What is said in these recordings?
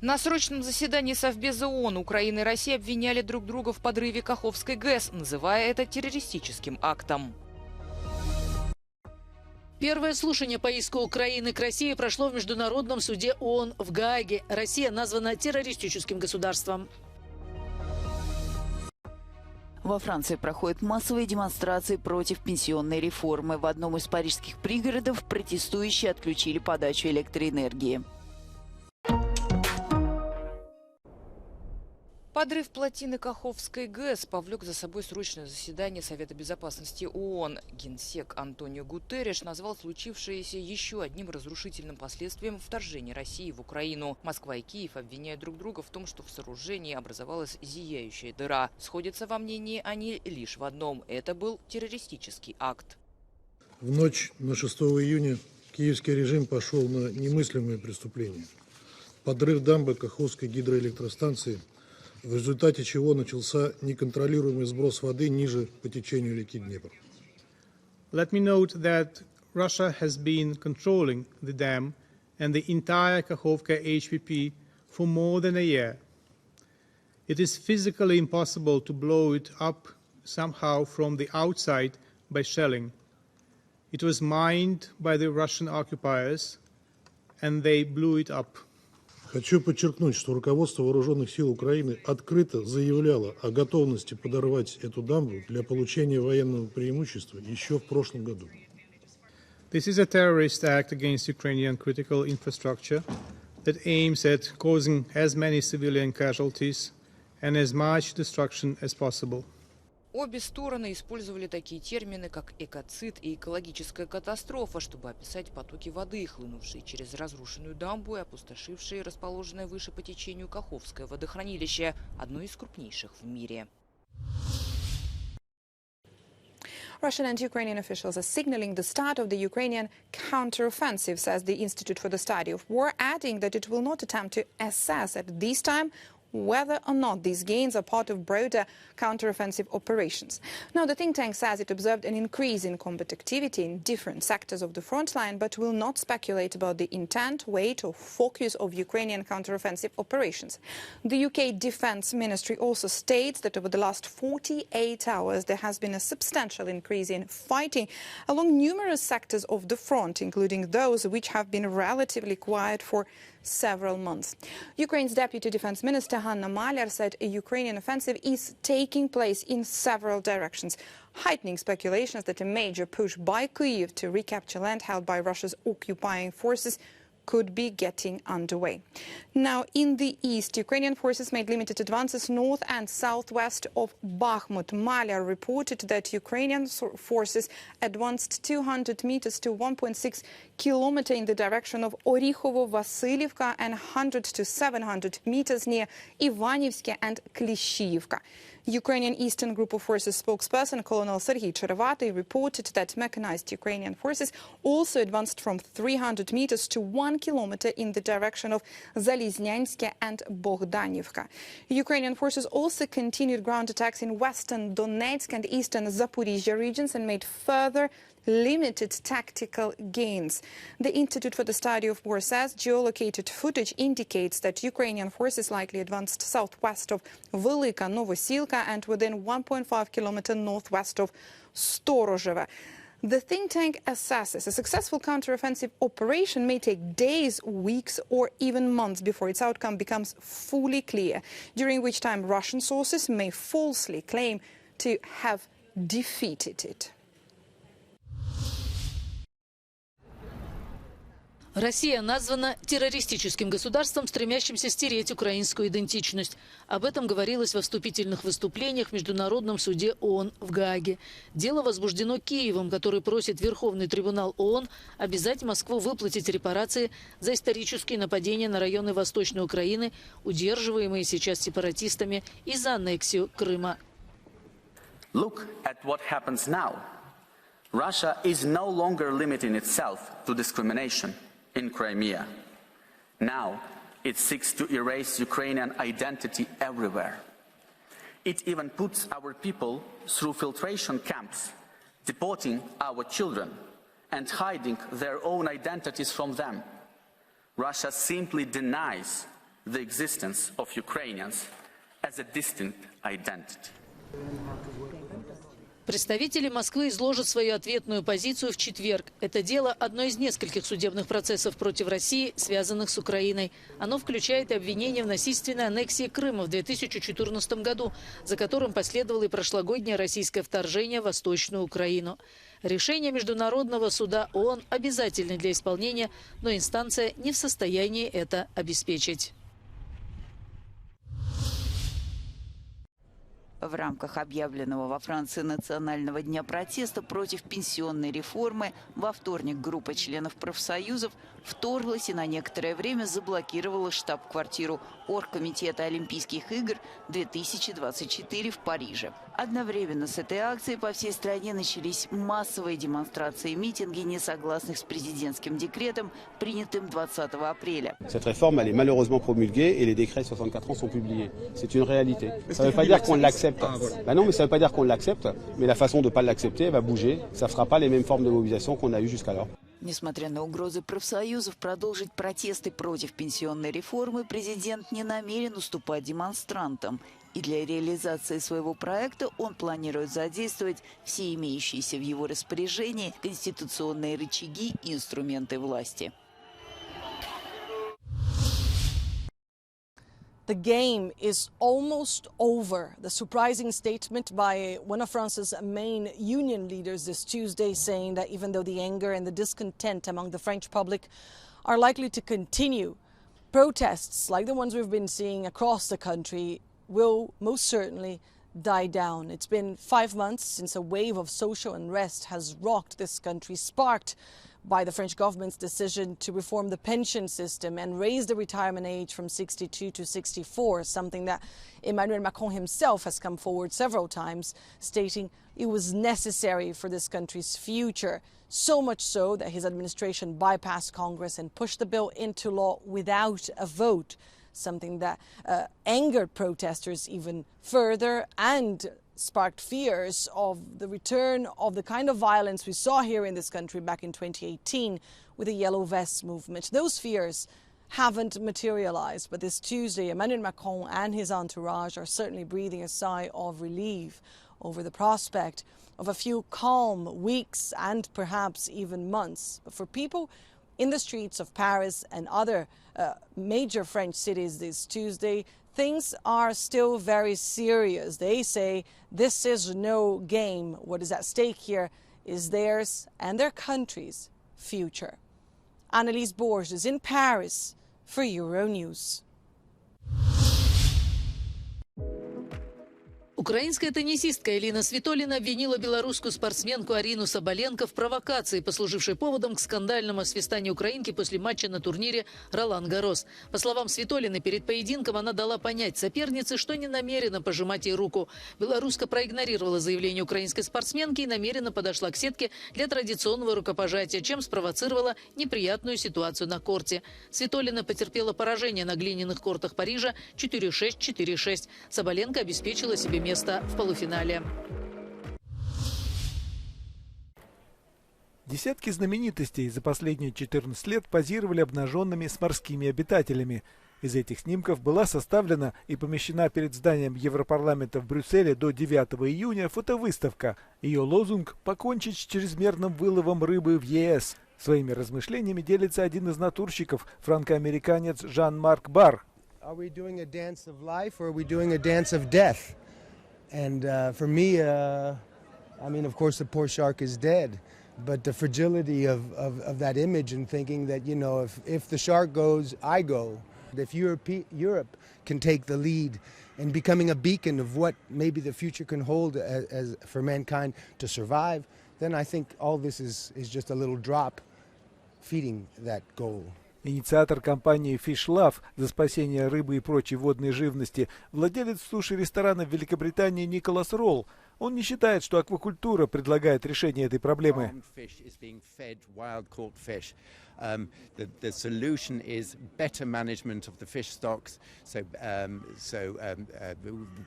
На срочном заседании Совбеза ООН Украина и Россия обвиняли друг друга в подрыве Каховской ГЭС, называя это террористическим актом. Первое слушание по иску Украины к России прошло в Международном суде ООН в Гааге. Россия названа террористическим государством. Во Франции проходят массовые демонстрации против пенсионной реформы. В одном из парижских пригородов протестующие отключили подачу электроэнергии. Подрыв плотины Каховской ГЭС повлек за собой срочное заседание Совета безопасности ООН. Генсек Антонио Гутерриш назвал случившееся еще одним разрушительным последствием вторжения России в Украину. Москва и Киев обвиняют друг друга в том, что в сооружении образовалась зияющая дыра. Сходятся во мнении они лишь в одном – это был террористический акт. В ночь на 6 июня киевский режим пошел на немыслимые преступления. Подрыв дамбы Каховской гидроэлектростанции, в результате чего начался неконтролируемый сброс воды ниже по течению реки Днепр. Let me note that Russia has been controlling the dam and the entire Kakhovka HPP for more than a year. It is physically impossible to blow it up somehow from the outside by shelling. It was mined by the Russian occupiers, and they blew it up. Хочу подчеркнуть, что руководство Вооруженных сил Украины открыто заявляло о готовности подорвать эту дамбу для получения военного преимущества еще в прошлом году. This is a terrorist act against Ukrainian critical infrastructure that aims at causing as many civilian casualties and as much destruction as possible. Обе стороны использовали такие термины, как экоцид и экологическая катастрофа, чтобы описать потоки воды, хлынувшие через разрушенную дамбу и опустошившие расположенное выше по течению Каховское водохранилище, одно из крупнейших в мире. Russian and Ukrainian officials are signaling the start of the Ukrainian counteroffensive, says the Institute for the Study of War, adding that it will not attempt to assess at this time whether or not these gains are part of broader counteroffensive operations. Now, the think tank says it observed an increase in combat activity in different sectors of the front line, but will not speculate about the intent, weight or focus of Ukrainian counteroffensive operations. The UK Defence Ministry also states that over the last 48 hours there has been a substantial increase in fighting along numerous sectors of the front, including those which have been relatively quiet for several months. Ukraine's Deputy Defense Minister Hanna Maliar said a Ukrainian offensive is taking place in several directions, heightening speculations that a major push by Kyiv to recapture land held by Russia's occupying forces could be getting underway. Now, in the east, Ukrainian forces made limited advances north and southwest of Bakhmut. Maliar reported that Ukrainian forces advanced 200 meters to 1.6 kilometers in the direction of Orikhovo-Vasilivka and 100 to 700 meters near Ivanivske and Klishivka. Ukrainian Eastern Group of Forces spokesperson Colonel Serhiy Cherevati reported that mechanized Ukrainian forces also advanced from 300 meters to 1 kilometer in the direction of Zaliznyanske and Bogdanivka. Ukrainian forces also continued ground attacks in western Donetsk and eastern Zaporizhia regions and made further limited tactical gains. The Institute for the Study of War says geolocated footage indicates that Ukrainian forces likely advanced southwest of Velika Novosilka and within 1.5 kilometers northwest of Storozheva. The think tank assesses a successful counteroffensive operation may take days, weeks, or even months before its outcome becomes fully clear, during which time Russian sources may falsely claim to have defeated it. Россия названа террористическим государством, стремящимся стереть украинскую идентичность. Об этом говорилось во вступительных выступлениях в Международном суде ООН в Гааге. Дело возбуждено Киевом, который просит Верховный трибунал ООН обязать Москву выплатить репарации за исторические нападения на районы Восточной Украины, удерживаемые сейчас сепаратистами, и за аннексию Крыма. Look at what happens now. Russia is no longer limiting itself to discrimination in Crimea. Now it seeks to erase Ukrainian identity everywhere. It even puts our people through filtration camps, deporting our children and hiding their own identities from them. Russia simply denies the existence of Ukrainians as a distinct identity. Представители Москвы изложат свою ответную позицию в четверг. Это дело – одно из нескольких судебных процессов против России, связанных с Украиной. Оно включает и обвинение в насильственной аннексии Крыма в 2014 году, за которым последовало и прошлогоднее российское вторжение в Восточную Украину. Решение Международного суда ООН обязательно для исполнения, но инстанция не в состоянии это обеспечить. В рамках объявленного во Франции Национального дня протеста против пенсионной реформы во вторник группа членов профсоюзов вторглась и на некоторое время заблокировала штаб-квартиру Оргкомитета Олимпийских игр 2024 в Париже. Одновременно с этой акцией по всей стране начались массовые демонстрации и митинги несогласных с президентским декретом, принятым 20 апреля. Cette réforme, elle est malheureusement promulguée et les décrets 64 ans sont publiés. C'est une réalité. Ça ne veut pas dire qu'on l'accepte. Ben non, mais ça ne veut pas dire qu'on l'accepte, mais la façon de ne pas l'accepter, elle va bouger. Ça ne fera pas les mêmes formes de mobilisation qu'on a eues jusqu'alors. Несмотря на угрозы профсоюзов продолжить протесты против пенсионной реформы, президент не намерен уступать демонстрантам. И для реализации своего проекта он планирует задействовать все имеющиеся в его распоряжении конституционные рычаги и инструменты власти. The game is almost over. The surprising statement by one of France's main union leaders this Tuesday, saying that even though the anger and the discontent among the French public are likely to continue, protests like the ones we've been seeing across the country will most certainly die down. It's been 5 months since a wave of social unrest has rocked this country, sparked by the French government's decision to reform the pension system and raise the retirement age from 62 to 64, something that Emmanuel Macron himself has come forward several times, stating it was necessary for this country's future. So much so that his administration bypassed Congress and pushed the bill into law without a vote, something that angered protesters even further and sparked fears of the return of the kind of violence we saw here in this country back in 2018 with the Yellow Vests movement. Those fears haven't materialized, but this Tuesday, Emmanuel Macron and his entourage are certainly breathing a sigh of relief over the prospect of a few calm weeks and perhaps even months. But for people in the streets of Paris and other major French cities this Tuesday, things are still very serious. They say this is no game. What is at stake here is theirs and their country's future. Annelise Borges in Paris for Euronews. Украинская теннисистка Элина Свитолина обвинила белорусскую спортсменку Арину Соболенко в провокации, послужившей поводом к скандальному освистанию украинки после матча на турнире «Ролан-Гаррос». По словам Свитолиной, перед поединком она дала понять сопернице, что не намерена пожимать ей руку. Белоруска проигнорировала заявление украинской спортсменки и намеренно подошла к сетке для традиционного рукопожатия, чем спровоцировала неприятную ситуацию на корте. Свитолина потерпела поражение на глиняных кортах Парижа 4-6, 4-6. Соболенко обеспечила себе место в полуфинале. Десятки знаменитостей за последние 14 лет позировали обнаженными с морскими обитателями. Из этих снимков была составлена и помещена перед зданием Европарламента в Брюсселе до 9 июня фотовыставка. Ее лозунг – «Покончить с чрезмерным выловом рыбы в ЕС». Своими размышлениями делится один из натурщиков, франко-американец Жан-Марк Бар. And for me, I mean, of course, the poor shark is dead. But the fragility of that image and thinking that, you know, if the shark goes, I go. If Europe can take the lead in becoming a beacon of what maybe the future can hold as for mankind to survive, then I think all this is just a little drop feeding that goal. Инициатор кампании Fish Love за спасение рыбы и прочей водной живности, владелец суши-ресторана в Великобритании Николас Ролл. Он не считает, что аквакультура предлагает решение этой проблемы. The solution is better management of the fish stocks,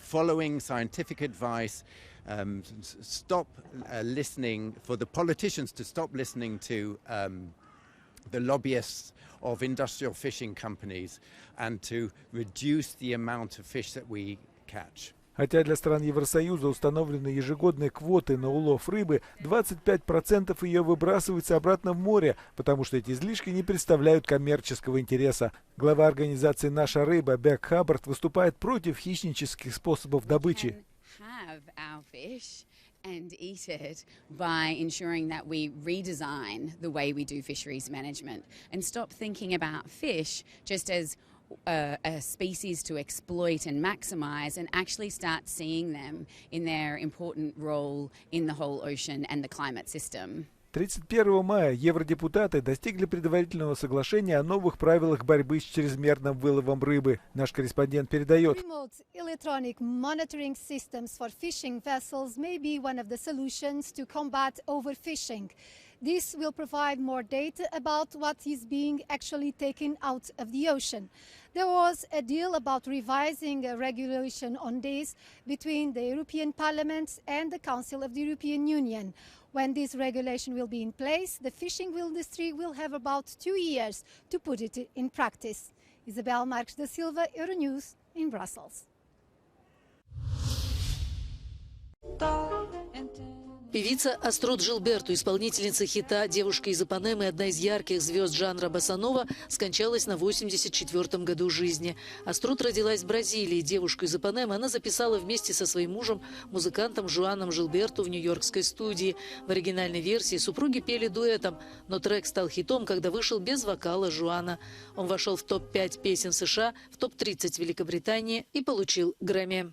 following scientific advice, stop listening, for the politicians to stop listening to the lobbyists of industrial fishing companies and to reduce the amount of fish that we catch. Хотя для стран Евросоюза установлены ежегодные квоты на улов рыбы, 25% ее выбрасывается обратно в море, потому что эти излишки не представляют коммерческого интереса. Глава организации «Наша рыба» Бек Хаббард выступает против хищнических способов добычи. And eat it by ensuring that we redesign the way we do fisheries management and stop thinking about fish just as a species to exploit and maximize, and actually start seeing them in their important role in the whole ocean and the climate system. 31 мая евродепутаты достигли предварительного соглашения о новых правилах борьбы с чрезмерным выловом рыбы. Наш корреспондент передает. Remote electronic monitoring systems for fishing vessels may be one of the solutions to combat overfishing. This will provide more data about what is being actually taken out of the ocean. There was a deal about revising a regulation on this between the European Parliament and the Council of the European Union. When this regulation will be in place, the fishing industry will have about 2 years to put it in practice. Isabel Marques da Silva, Euronews in Brussels. Певица Аструд Жилберту, исполнительница хита «Девушка из Ипанемы», одна из ярких звезд жанра босанова, скончалась на 84-м году жизни. Аструд родилась в Бразилии. «Девушку из Ипанемы» она записала вместе со своим мужем, музыкантом Жуаном Жилберту, в нью-йоркской студии. В оригинальной версии супруги пели дуэтом, но трек стал хитом, когда вышел без вокала Жуана. Он вошел в топ-5 песен США, в топ-30 Великобритании и получил Грэмми.